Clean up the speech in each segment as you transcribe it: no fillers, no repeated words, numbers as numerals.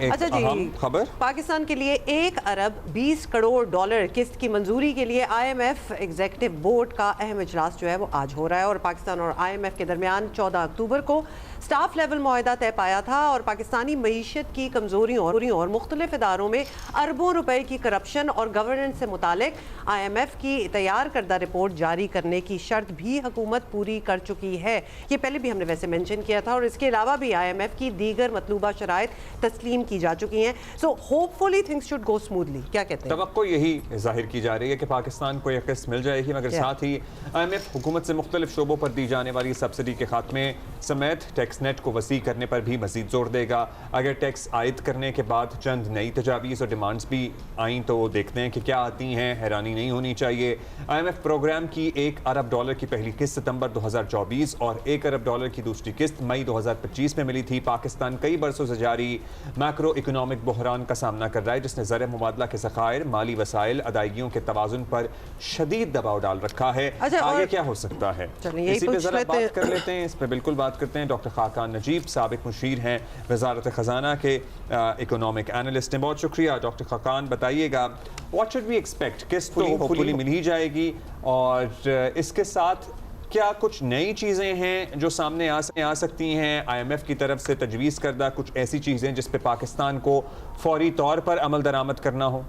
ایک اہم خبر پاکستان کے لیے 1 ارب 20 کروڑ ڈالر قسط کی منظوری کے لیے I M F executive board کا اہم اجلاس جو ہے وہ آج ہو رہا ہے، اور پاکستان اور آئی ایم ایف کے درمیان 14 اکتوبر کو سٹاف لیول معاہدہ طے پایا تھا، اور پاکستانی معیشت کی کمزوریوں اور مختلف اداروں میں اربوں روپے کی کرپشن اور گورننس سے متعلق آئی ایم ایف کی تیار کردہ رپورٹ جاری کرنے کی شرط بھی حکومت پوری کر چکی ہے۔ یہ پہلے بھی ہم نے ویسے مینشن کیا تھا، اور اس کے علاوہ بھی آئی ایم ایف کی دیگر مطلوبہ شرائط تسلیم کی جا چکی ہیں۔ So hope fully things should go smoothly. کیا کہتے ہیں؟ توقع یہی ظاہر کی جا رہی ہے کہ پاکستان کو یہ قسط مل جائے گی، مگر ساتھ ہی آئی ایم ایف حکومت سے مختلف شعبوں پر دی جانے والی سبسڈی کے خاتمے سمیت ٹیکس نیٹ کو وسیع کرنے پر بھی مزید زور دے گا۔ اگر ٹیکس عائد کرنے کے بعد چند نئی تجاویز اور ڈیمانڈز بھی آئیں تو دیکھتے ہیں کہ کیا آتی ہیں، حیرانی نہیں ہونی چاہیے۔ آئی ایم ایف پروگرام کی 1 ارب ڈالر کی پہلی قسط ستمبر 2024 اور 1 ارب ڈالر کی دوسری قسط مئی 2025 میں ملی تھی۔ پاکستان کئی برسوں سے جاری میکرو اکنامک بحران کا سامنا کر رہا ہے، جس نے زر مبادلہ کے ذخائر، مالی وسائل، ادائیگیوں کے توازن پر شدید دباؤ ڈال رکھا ہے۔ آگے کیا ہو سکتا ہے، اسی پہ ذرا بات کر لیتے ہیں، اس پہ بالکل بات کرتے ہیں۔ ڈاکٹر خاقان نجیب سابق مشیر ہیں وزارت خزانہ کے، اکنامک اینالسٹ ہیں۔ بہت شکریہ ڈاکٹر خاقان۔ بتائیے گا واٹ شوڈ وی ایکسپیکٹ، قسط تو ہوپفلی مل ہی جائے گی، اور اس کے ساتھ کیا کچھ نئی چیزیں ہیں جو سامنے آ سکتی ہیں آئی ایم ایف کی طرف سے تجویز کردہ کچھ ایسی چیزیں جس پہ پاکستان کو فوری طور پر عمل درآمد کرنا ہو؟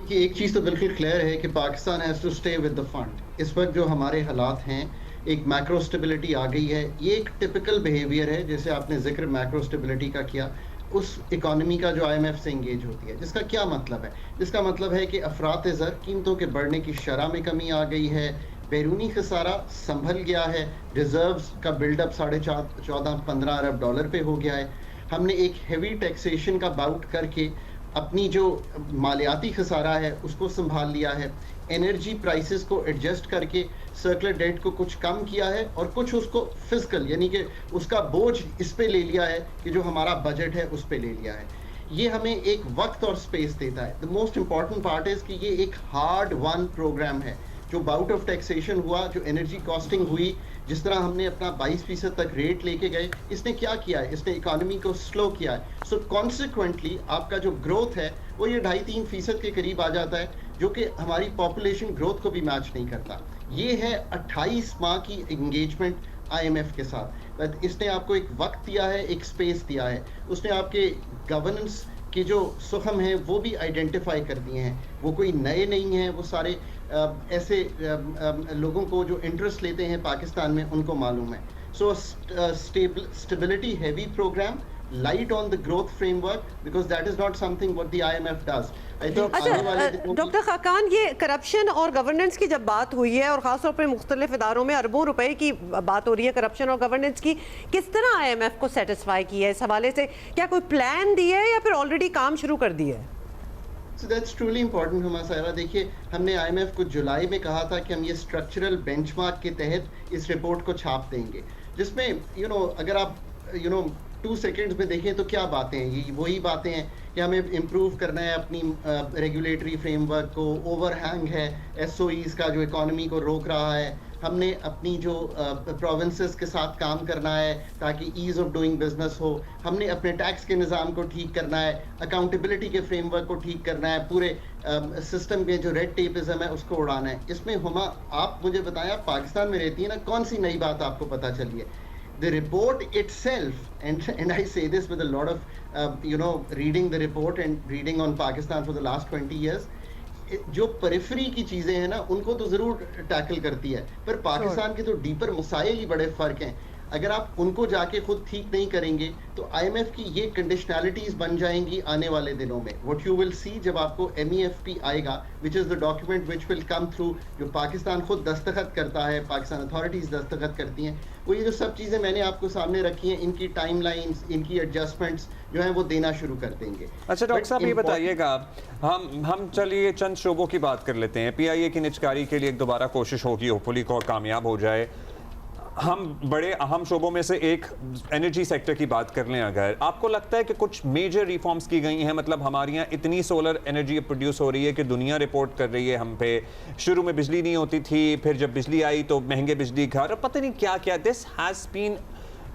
ایک چیز تو بالکل کلیئر ہے کہ پاکستان ہیز ٹو سٹے ود دا فنڈ۔ اس وقت جو ہمارے حالات ہیں، ایک میکرو سٹیبلٹی آ گئی ہے، یہ ایک ٹپیکل بیہیویئر ہے جیسے آپ نے ذکر میکرو سٹیبلٹی کا کیا، اس اکانومی کا جو آئی ایم ایف سے انگیج ہوتی ہے، جس کا کیا مطلب ہے؟ جس کا مطلب ہے کہ افراط زر، قیمتوں کے بڑھنے کی شرح میں کمی آ گئی ہے، بیرونی خسارہ سنبھل گیا ہے، ریزروز کا بلڈ اپ 14-15 ارب ڈالر پہ ہو گیا ہے۔ ہم نے ایک ہیوی ٹیکسیشن کا باؤٹ کر کے اپنی جو مالیاتی خسارہ ہے اس کو سنبھال لیا ہے، انرجی پرائسز کو ایڈجسٹ کر کے سرکولر ڈیٹ کو کچھ کم کیا ہے، اور کچھ اس کو فزیکل یعنی کہ اس کا بوجھ اس پہ لے لیا ہے کہ جو ہمارا بجٹ ہے اس پہ لے لیا ہے۔ یہ ہمیں ایک وقت اور سپیس دیتا ہے۔ The most important part is کہ یہ ایک ہارڈ ون پروگرام ہے۔ جو باؤٹ آف ٹیکسیشن ہوا، جو انرجی کاسٹنگ ہوئی، جس طرح ہم نے اپنا 22% تک ریٹ لے کے گئے، اس نے کیا کیا ہے؟ اس نے اکانومی کو سلو کیا ہے۔ سو کانسیکوینٹلی آپ کا جو گروتھ ہے وہ یہ 2.5-3% کے قریب آ جاتا ہے، جو کہ ہماری پاپولیشن گروتھ کو بھی میچ نہیں کرتا۔ یہ ہے 28 ماہ کی انگیجمنٹ آئی ایم ایف کے ساتھ۔ اس نے آپ کو ایک وقت دیا ہے، ایک سپیس دیا ہے، اس نے آپ کے گورننس کے جو سخم ہیں وہ بھی آئیڈینٹیفائی کر دیے ہیں۔ وہ کوئی نئے نہیں ہیں، وہ سارے ایسے لوگوں کو جو انٹرسٹ لیتے ہیں پاکستان میں ان کو معلوم ہے۔ So stability heavy program, light on the growth framework, because that is not something what the IMF does. I think doctor Khaqan, یہ کرپشن اور گورننس کی جب بات ہوئی ہے، اور خاص طور پہ مختلف اداروں میں اربوں روپے کی بات ہو رہی ہے کرپشن اور گورننس کی، کس طرح آئی ایم ایف کو سیٹسفائی کی ہے اس حوالے سے؟ کیا کوئی پلان دی ہے یا پھر آلریڈی کام شروع کر دی ہے؟ So that's truly important ہما صاحبہ۔ دیکھیے، ہم نے آئی ایم ایف کو جولائی میں کہا تھا کہ ہم یہ اسٹرکچرل بینچ مارک کے تحت اس رپورٹ کو چھاپ دیں گے، جس میں اگر آپ 2 سیکنڈز میں دیکھیں تو کیا باتیں ہیں؟ یہ وہی باتیں ہیں کہ ہمیں امپروو کرنا ہے اپنی ریگولیٹری فریم ورک کو، اوور ہینگ ہے ایس او ایز کا جو اکانومی کو روک رہا ہے، ہم نے اپنی جو پروونسز کے ساتھ کام کرنا ہے تاکہ ایز آف ڈوئنگ بزنس ہو، ہم نے اپنے ٹیکس کے نظام کو ٹھیک کرنا ہے، اکاؤنٹیبلٹی کے فریم ورک کو ٹھیک کرنا ہے، پورے سسٹم کے جو ریڈ ٹیپزم ہے اس کو اڑانا ہے۔ اس میں ہما آپ مجھے بتائیں، آپ پاکستان میں رہتی ہیں نا، کون سی نئی بات آپ کو پتہ چلی ہے؟ The report itself, and I say this with a lot of reading the report and reading on Pakistan for the last 20 years, جو پریفری کی چیزیں ہیں نا ان کو تو ضرور ٹیکل کرتی ہے، پر پاکستان کے تو ڈیپر مسائل ہی بڑے فرق ہیں۔ اگر آپ ان کو جا کے خود ٹھیک نہیں کریں گے تو آئی ایم ایف کی یہ کنڈیشنالٹیز بن جائیں گی آنے والے دنوں میں۔ واٹ یو ول سی جب آپ کو ایم ای ایف پی آئے گا، وچ از the document which will come through, جو پاکستان خود دستخط کرتا ہے، پاکستان اتھارٹیز دستخط کرتی ہیں، وہ یہ جو سب چیزیں میں نے آپ کو سامنے رکھی ہیں، ان کی ٹائم لائنز، ان کی ایڈجسٹمنٹس جو ہیں وہ دینا شروع کر دیں گے۔ اچھا ڈاکٹر صاحب، یہ بتائیے گا، ہم چلیے چند شعبوں کی بات کر لیتے ہیں۔ پی آئی اے کی نجکاری کے لیے ایک دوبارہ کوشش ہوگی، ہوپفلی کو کامیاب ہو جائے۔ ہم بڑے اہم شعبوں میں سے ایک انرجی سیکٹر کی بات کر لیں، اگر آپ کو لگتا ہے کہ کچھ میجر ریفارمز کی گئی ہیں، مطلب ہمارے یہاں اتنی سولر انرجی پروڈیوس ہو رہی ہے کہ دنیا رپورٹ کر رہی ہے ہم پہ، شروع میں بجلی نہیں ہوتی تھی، پھر جب بجلی آئی تو مہنگے بجلی گھر، پتہ نہیں کیا کیا، this has been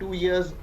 2 years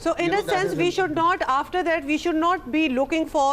So in a sense we should not, after that we should not be looking for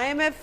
IMF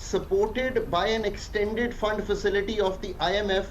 supported by an extended fund facility of the IMF.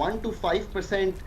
1 to 5%